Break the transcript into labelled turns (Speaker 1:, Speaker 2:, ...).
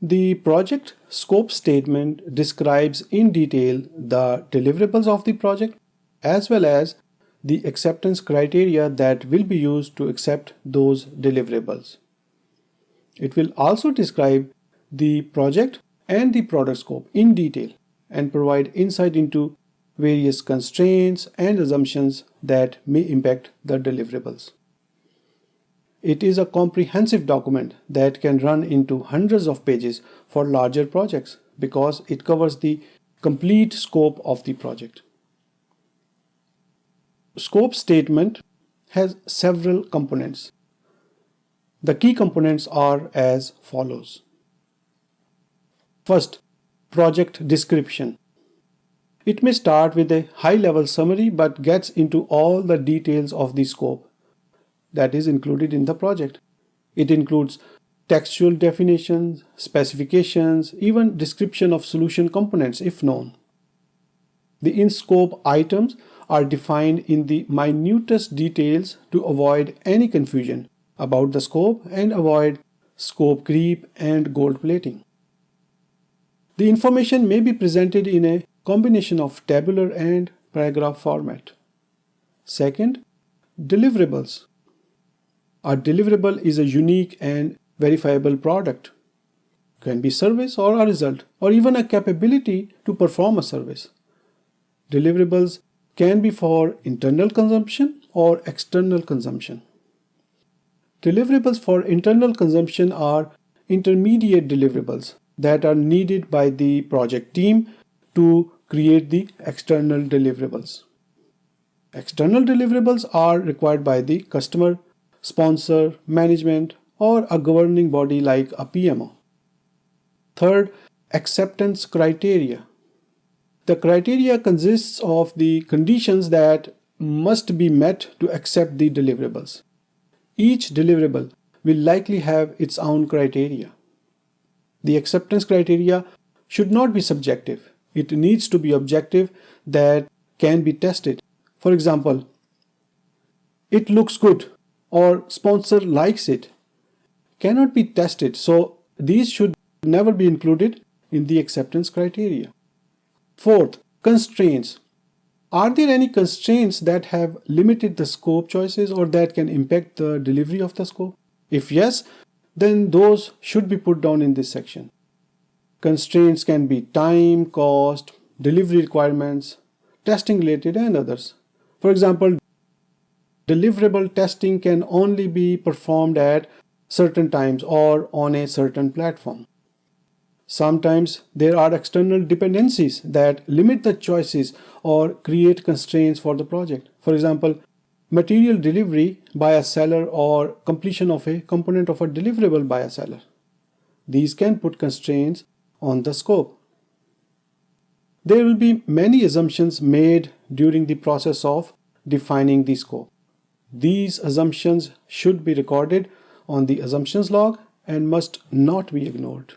Speaker 1: The project scope statement describes in detail the deliverables of the project as well as the acceptance criteria that will be used to accept those deliverables. It will also describe the project and the product scope in detail and provide insight into various constraints and assumptions that may impact the deliverables. It is a comprehensive document that can run into hundreds of pages for larger projects because it covers the complete scope of the project. Scope statement has several components. The key components are as follows. First, project description. It may start with a high-level summary but gets into all the details of the scope that is included in the project. It includes textual definitions, specifications, even description of solution components if known. The in-scope items are defined in the minutest details to avoid any confusion about the scope and avoid scope creep and gold plating. The information may be presented in a combination of tabular and paragraph format. Second, deliverables. A deliverable is a unique and verifiable product. It can be service or a result or even a capability to perform a service. Deliverables can be for internal consumption or external consumption. Deliverables for internal consumption are intermediate deliverables that are needed by the project team to create the external deliverables. External deliverables are required by the customer, sponsor, management, or a governing body like a PMO. Third, acceptance criteria. The criteria consists of the conditions that must be met to accept the deliverables. Each deliverable will likely have its own criteria. The acceptance criteria should not be subjective. It needs to be objective that can be tested. For example, it looks good or sponsor likes it cannot be tested, so these should never be included in the acceptance criteria. Fourth, constraints. Are there any constraints that have limited the scope choices or that can impact the delivery of the scope? If yes, then those should be put down in this section. Constraints can be time, cost, delivery requirements, testing related, and others. For example, deliverable testing can only be performed at certain times or on a certain platform. Sometimes there are external dependencies that limit the choices or create constraints for the project. For example, material delivery by a seller or completion of a component of a deliverable by a seller. These can put constraints on the scope. There will be many assumptions made during the process of defining the scope. These assumptions should be recorded on the assumptions log and must not be ignored.